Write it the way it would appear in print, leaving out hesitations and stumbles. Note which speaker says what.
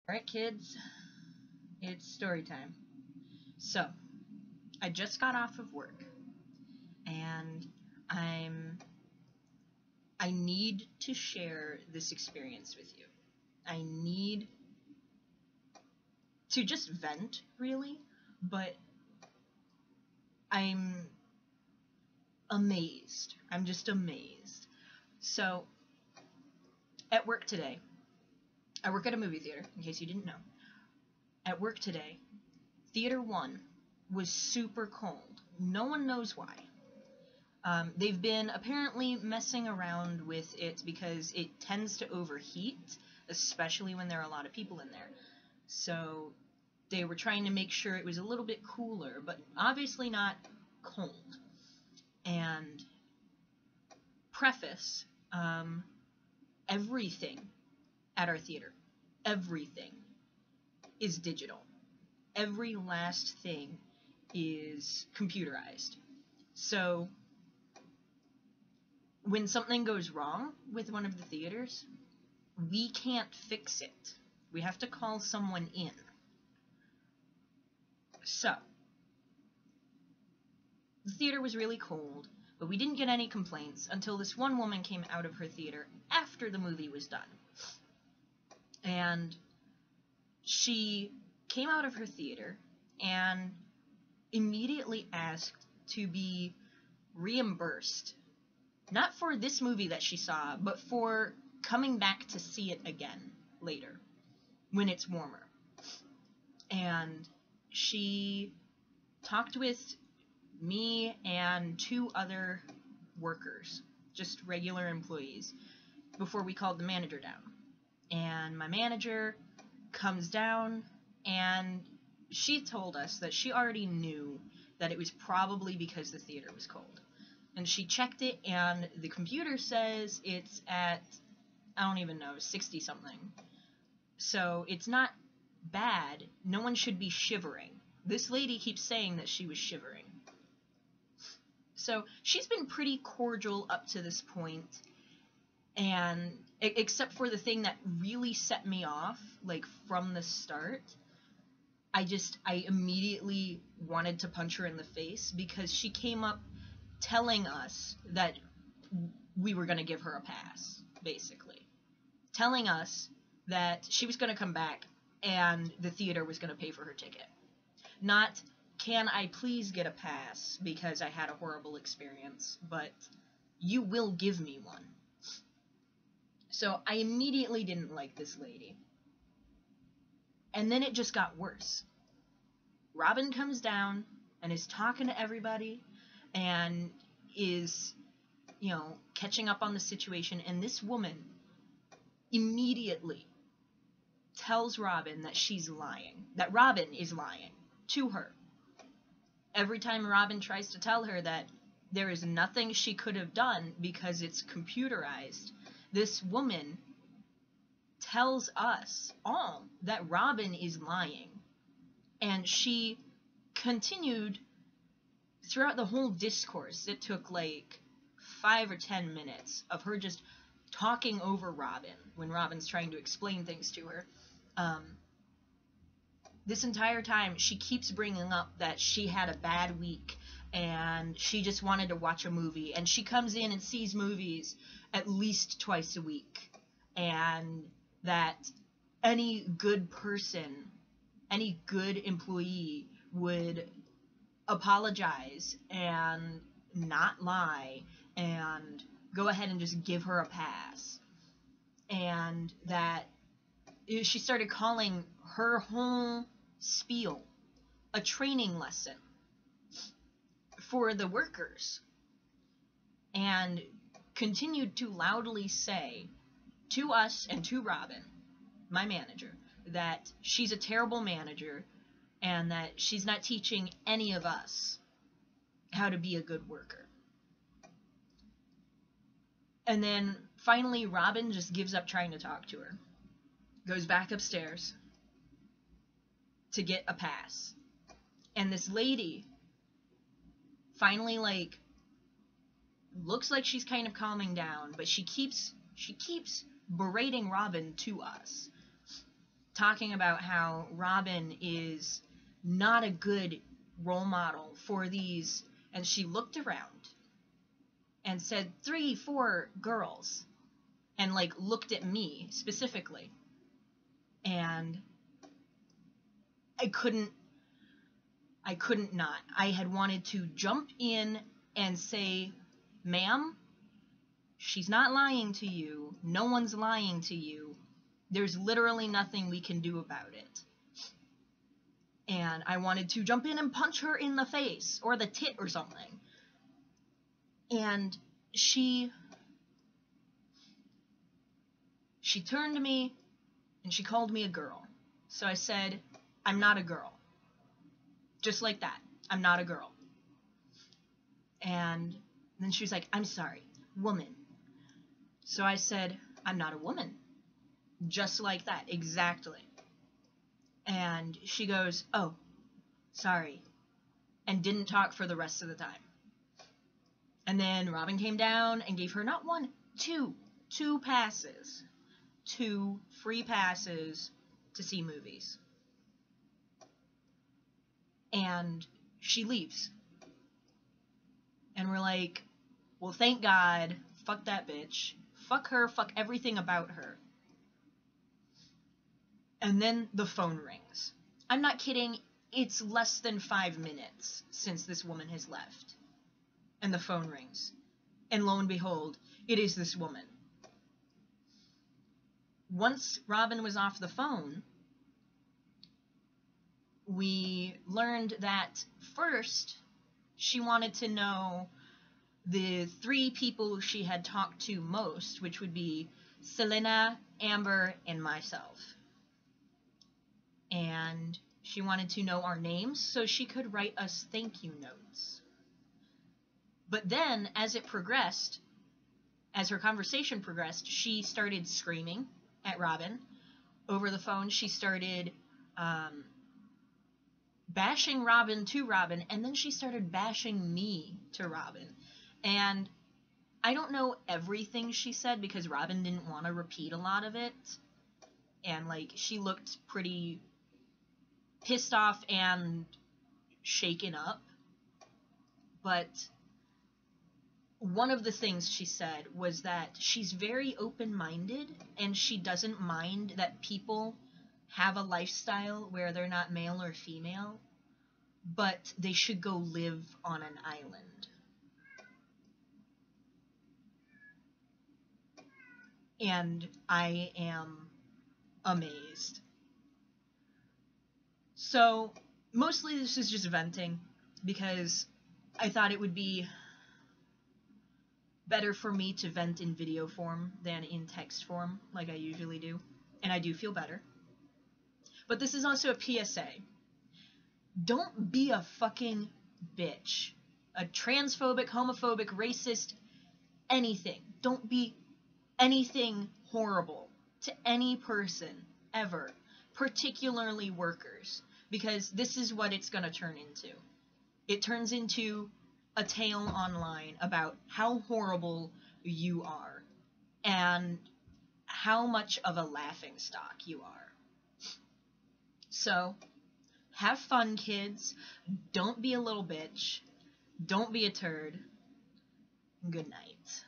Speaker 1: Alright, kids, it's story time. So, I just got off of work, and I'm. I need to share this experience with you. I need to just vent, really, but I'm amazed. I'm just amazed. So, at work today, I work at a movie theater, in case you didn't know. At work today, Theater 1 was super cold. No one knows why. They've been apparently messing around with it because it tends to overheat, especially when there are a lot of people in there. So they were trying to make sure it was a little bit cooler, but obviously not cold. And preface, everything at our theater, everything is digital. Every last thing is computerized. So when something goes wrong with one of the theaters, we can't fix it. We have to call someone in. So, the theater was really cold, but we didn't get any complaints until this one woman came out of her theater after the movie was done. And she came out of her theater and immediately asked to be reimbursed. Not for this movie that she saw, but for coming back to see it again later, when it's warmer. And she talked with me and two other workers, just regular employees, before we called the manager down. And my manager comes down, and she told us that she already knew that it was probably because the theater was cold. And she checked it, and the computer says it's at, I don't even know, 60 something. So it's not bad. No one should be shivering. This lady keeps saying that she was shivering. So she's been pretty cordial up to this point, and except for the thing that really set me off, like from the start, I immediately wanted to punch her in the face because she came up telling us that we were going to give her a pass, basically. Telling us that she was going to come back and the theater was going to pay for her ticket. Not, can I please get a pass because I had a horrible experience, but you will give me one. So I immediately didn't like this lady. And then it just got worse. Robin comes down and is talking to everybody and is, catching up on the situation. And this woman immediately tells Robin that she's lying, that Robin is lying to her. Every time Robin tries to tell her that there is nothing she could have done because it's computerized, this woman tells us all that Robin is lying. And she continued throughout the whole discourse. It took like 5 or 10 minutes of her just talking over Robin when Robin's trying to explain things to her. This entire time, she keeps bringing up that she had a bad week and she just wanted to watch a movie. And she comes in and sees movies at least twice a week. And that any good person, any good employee would apologize and not lie and go ahead and just give her a pass. And that she started calling her whole spiel a training lesson for the workers, and continued to loudly say to us and to Robin, my manager, that she's a terrible manager and that she's not teaching any of us how to be a good worker. And then finally Robin just gives up trying to talk to her, goes back upstairs to get a pass. And this lady finally, looks like she's kind of calming down, but she keeps berating Robin to us. talking about how Robin is not a good role model for these, and she looked around and said 3, 4 girls, and like looked at me specifically, and I couldn't not. I had wanted to jump in and say, ma'am, she's not lying to you. No one's lying to you. There's literally nothing we can do about it. And I wanted to jump in and punch her in the face or the tit or something. And she turned to me and she called me a girl. So I said, I'm not a girl. Just like that. I'm not a girl. And then she was like, I'm sorry, woman. So I said, I'm not a woman. Just like that, exactly. And she goes, oh, sorry. And didn't talk for the rest of the time. And then Robin came down and gave her not one, two passes. 2 free passes to see movies. And she leaves. And we're like, well, thank God. Fuck that bitch. Fuck her. Fuck everything about her. And then the phone rings. I'm not kidding. It's less than 5 minutes since this woman has left. And the phone rings. And lo and behold, it is this woman. Once Robin was off the phone, we learned that first she wanted to know the 3 people she had talked to most, which would be Selena, Amber, and myself. And she wanted to know our names so she could write us thank you notes. But then, as it progressed, as her conversation progressed, she started screaming at Robin. Over the phone, she started bashing Robin to Robin, and then she started bashing me to Robin. And I don't know everything she said because Robin didn't want to repeat a lot of it. And, like, she looked pretty pissed off and shaken up. But one of the things she said was that she's very open-minded and she doesn't mind that people have a lifestyle where they're not male or female, but they should go live on an island. And I am amazed. So, mostly this is just venting, because I thought it would be better for me to vent in video form than in text form, like I usually do. And I do feel better. But this is also a PSA. Don't be a fucking bitch. A transphobic, homophobic, racist, anything. Don't be anything horrible to any person, ever. Particularly workers. Because this is what it's gonna turn into. It turns into a tale online about how horrible you are. And how much of a laughingstock you are. So, have fun, kids. Don't be a little bitch. Don't be a turd. Good night.